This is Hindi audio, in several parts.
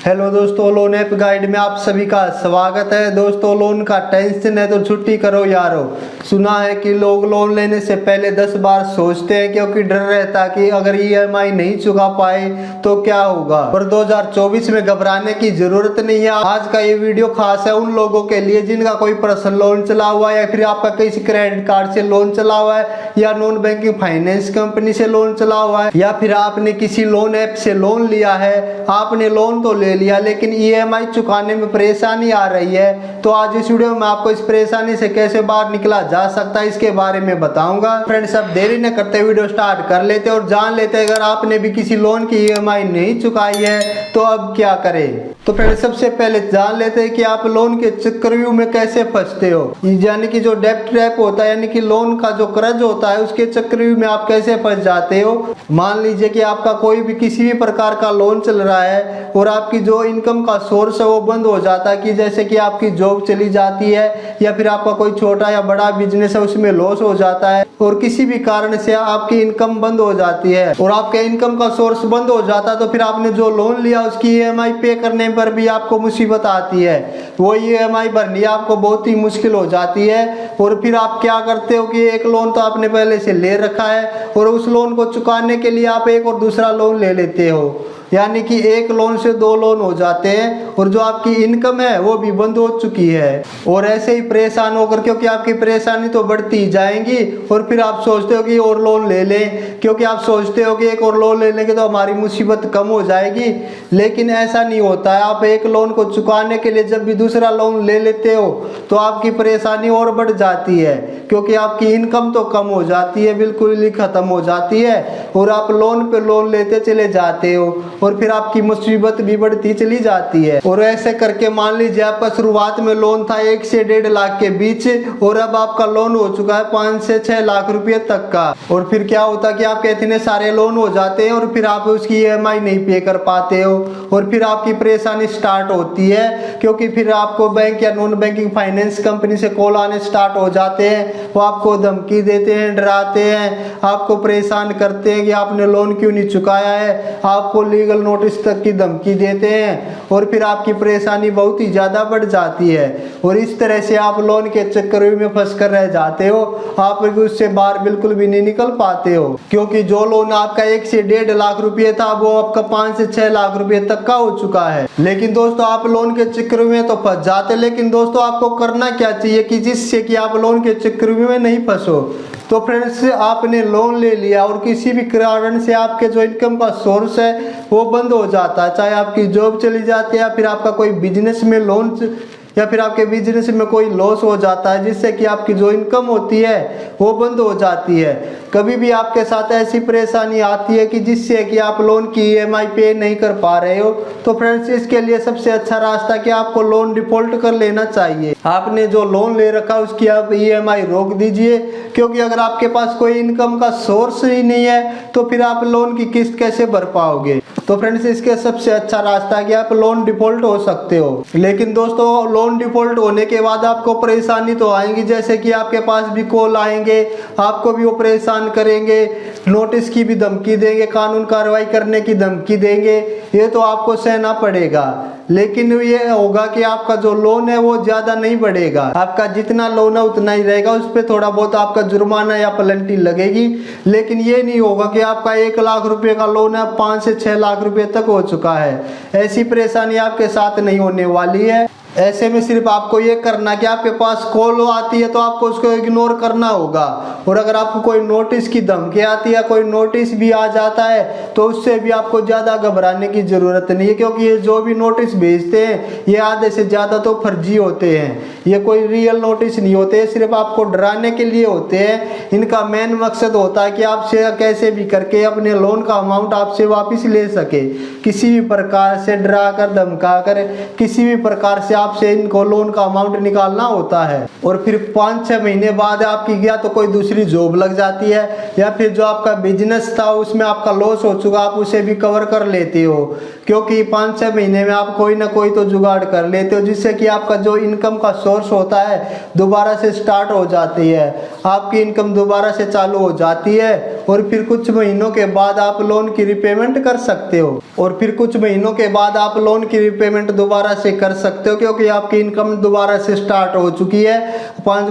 हेलो दोस्तों, लोन ऐप गाइड में आप सभी का स्वागत है। दोस्तों, लोन का टेंशन है तो छुट्टी करो यारो। सुना है कि लोग लोन लेने से पहले 10 बार सोचते हैं क्योंकि डर रहता कि अगर ईएमआई नहीं चुका पाए तो क्या होगा। और 2024 में घबराने की जरूरत नहीं है। आज का ये वीडियो खास है उन लोगों के लिए जिनका कोई पर्सनल लोन चला हुआ है या फिर आपका किसी क्रेडिट कार्ड से लोन चला हुआ है या नॉन बैंकिंग फाइनेंस कंपनी से लोन चला हुआ है या फिर आपने किसी लोन ऐप से लोन लिया है। आपने लोन तो ले लिया लेकिन ईएमआई चुकाने में परेशानी आ रही है। तो आज इस वीडियो में आपको इस परेशानी से कैसे बाहर निकला जा सकता है इसके बारे में बताऊंगा। फ्रेंड्स, अब देरी न करते वीडियो स्टार्ट कर लेते और जान लेते अगर आपने भी किसी लोन की ईएमआई नहीं चुकाई है तो अब क्या करें। तो फ्रेंड्स, सबसे पहले जान लेते हैं कि आप लोन के चक्रव्यूह में कैसे फंसते हो, यानी कि जो डेब्ट ट्रैप होता है यानी कि लोन का जो कर्ज होता है उसके चक्रव्यूह में आप कैसे फंस जाते हो। मान लीजिए कि आपका कोई भी किसी भी प्रकार का लोन चल रहा है और आपकी जो इनकम का सोर्स है वो बंद हो जाता है, कि जैसे कि आपकी जॉब चली जाती है या फिर आपका कोई छोटा या बड़ा बिजनेस है उसमें लॉस हो जाता है और किसी भी कारण से आपकी इनकम बंद हो जाती है और आपके इनकम का सोर्स बंद हो जाता है तो फिर आपने जो लोन लिया उसकी ईएमआई पे करने पर भी आपको मुसीबत आती है। वो ईएमआई भरनी आपको बहुत ही मुश्किल हो जाती है और फिर आप क्या करते हो कि एक लोन तो आपने पहले से ले रखा है और उस लोन को चुकाने के लिए आप एक और दूसरा लोन ले लेते हो, यानी कि एक लोन से 2 लोन हो जाते हैं और जो आपकी इनकम है वो भी बंद हो चुकी है। और ऐसे ही परेशान होकर, क्योंकि आपकी परेशानी तो बढ़ती जाएंगी और फिर आप सोचते हो कि और लोन ले लें, क्योंकि आप सोचते हो कि एक और लोन ले लेंगे तो हमारी मुसीबत कम हो जाएगी। लेकिन ऐसा नहीं होता है। आप एक लोन को चुकाने के लिए जब भी दूसरा लोन ले लेते हो तो आपकी परेशानी और बढ़ जाती है, क्योंकि आपकी इनकम तो कम हो जाती है, बिल्कुल ही खत्म हो जाती है और आप लोन पे लोन लेते चले जाते हो और फिर आपकी मुसीबत भी बढ़ती चली जाती है। और ऐसे करके मान लीजिए आपका शुरुआत में लोन था 1 से 1.5 लाख के बीच और अब आपका लोन हो चुका है 5 से 6 लाख रुपए तक का। और फिर क्या होता कि आपके इतने सारे लोन हो जाते हैं और फिर आप उसकी ईएमआई नहीं पे कर पाते हो और फिर आपकी परेशानी स्टार्ट होती है, क्योंकि फिर आपको बैंक या नॉन बैंकिंग फाइनेंस कंपनी से कॉल आने स्टार्ट हो जाते हैं। वो आपको धमकी देते हैं, डराते हैं, आपको परेशान करते हैं कि आपने लोन क्यों नहीं चुकाया है, आपको लीगल नोटिस तक की धमकी देते हैं और फिर आपकी परेशानी बहुत ही ज्यादा बढ़ जाती है और इस तरह से आप लोन के चक्कर में फंस कर रह जाते हो। आप उससे बाहर बिल्कुल भी नहीं निकल पाते हो, क्योंकि जो लोन आपका 1 से 1.5 लाख रुपए था वो आपका 5 से 6 लाख रुपए तक का हो चुका है। लेकिन दोस्तों, आप लोन के चक्कर में तो फंस जाते, लेकिन दोस्तों आपको करना क्या चाहिए कि जिससे कि आप लोन के चक्कर में नहीं फंसो। तो फ्रेंड्स, आपने लोन ले लिया और किसी भी कारण से आपके जो इनकम का सोर्स है वो बंद हो जाता है, चाहे आपकी जॉब चली जाती है या फिर आपका कोई बिजनेस में लोन या फिर आपके बिजनेस में कोई लॉस हो जाता है जिससे कि आपकी जो इनकम होती है वो बंद हो जाती है। कभी भी आपके साथ ऐसी परेशानी आती है कि जिससे कि आप लोन की ईएमआई पे नहीं कर पा रहे हो, तो फ्रेंड्स इसके लिए सबसे अच्छा रास्ता कि आपको लोन डिफॉल्ट कर लेना चाहिए। आपने जो लोन ले रखा है उसकी आप ईएमआई रोक दीजिए, क्योंकि अगर आपके पास कोई इनकम का सोर्स ही नहीं है तो फिर आप लोन की किस्त कैसे भर पाओगे। तो फ्रेंड्स, इसके सबसे अच्छा रास्ता है कि आप लोन डिफॉल्ट हो सकते हो। लेकिन दोस्तों, लोन डिफॉल्ट होने के बाद आपको परेशानी तो आएंगी, जैसे कि आपके पास भी कॉल आएंगे, आपको भी वो परेशान करेंगे, नोटिस की भी धमकी देंगे, कानून कार्रवाई करने की धमकी देंगे। ये तो आपको सहना पड़ेगा, लेकिन ये होगा कि आपका जो लोन है वो ज्यादा नहीं बढ़ेगा। आपका जितना लोन है उतना ही रहेगा, उस पर थोड़ा बहुत आपका जुर्माना या पेनल्टी लगेगी, लेकिन ये नहीं होगा कि आपका 1 लाख रुपए का लोन है 5 से 6 लाख रुपए तक हो चुका है। ऐसी परेशानी आपके साथ नहीं होने वाली है। ऐसे में सिर्फ आपको ये करना कि आपके पास कॉल आती है तो आपको उसको इग्नोर करना होगा, और अगर आपको कोई नोटिस की धमकी आती है, कोई नोटिस भी आ जाता है तो उससे भी आपको ज़्यादा घबराने की ज़रूरत नहीं है, क्योंकि ये जो भी नोटिस भेजते हैं ये आधे से ज़्यादा तो फर्जी होते हैं। ये कोई रियल नोटिस नहीं होते, सिर्फ आपको डराने के लिए होते हैं। इनका मेन मकसद होता है कि आपसे कैसे भी करके अपने लोन का अमाउंट आपसे वापस ले सके, किसी भी प्रकार से डरा कर धमका कर, किसी भी प्रकार से आपसे इनको लोन का अमाउंट निकालना होता है। और फिर 5-6 महीने बाद आपकी या तो कोई दूसरी जॉब लग जाती है या फिर जो आपका बिजनेस था उसमें आपका लॉस हो चुका, आप उसे भी कवर कर लेते हो, क्योंकि 5-6 महीने में आप कोई ना कोई तो जुगाड़ कर लेते हो जिससे कि आपका जो इनकम का सोर्स होता है दोबारा से स्टार्ट हो जाती है, आपकी इनकम दोबारा से चालू हो जाती है। और फिर कुछ महीनों के बाद आप लोन की रिपेमेंट कर सकते हो, और फिर कुछ महीनों के बाद आप लोन की रिपेमेंट दोबारा से कर सकते हो, क्योंकि आपकी इनकम दोबारा से स्टार्ट हो चुकी है।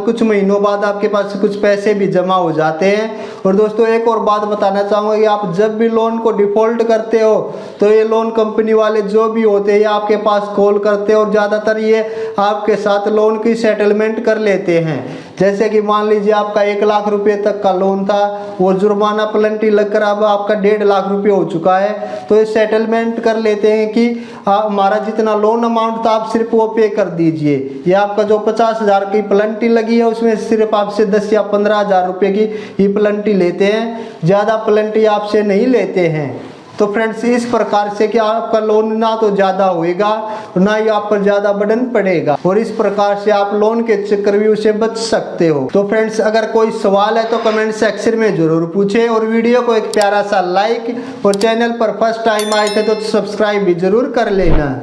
कुछ महीनों बाद आपके पास कुछ पैसे भी जमा हो जाते हैं। और दोस्तों एक और बात बताना चाहूँगा कि आप जब भी लोन को डिफॉल्ट करते हो तो ये लोन कंपनी वाले जो भी होते हैं ये आपके पास कॉल करते हैं और ज़्यादातर ये आपके साथ लोन की सेटलमेंट कर लेते हैं। जैसे कि मान लीजिए आपका 1 लाख रुपए तक का लोन था, वो जुर्माना पेनल्टी लगकर अब आपका 1.5 लाख रुपए हो चुका है, तो ये सेटलमेंट कर लेते हैं कि हमारा जितना लोन अमाउंट था आप सिर्फ वो पे कर दीजिए, या आपका जो 50,000 की पेनल्टी लगी है उसमें सिर्फ आपसे 10 या 15,000 रुपए की ही पेनल्टी लेते हैं, ज़्यादा पेनल्टी आपसे नहीं लेते हैं। तो फ्रेंड्स इस प्रकार से कि आपका लोन ना तो ज़्यादा होएगा ना ही आप पर ज़्यादा बर्डन पड़ेगा, और इस प्रकार से आप लोन के चक्रव्यूह से बच सकते हो। तो फ्रेंड्स अगर कोई सवाल है तो कमेंट सेक्शन में जरूर पूछें, और वीडियो को एक प्यारा सा लाइक, और चैनल पर फर्स्ट टाइम आए थे तो सब्सक्राइब भी जरूर कर लेना।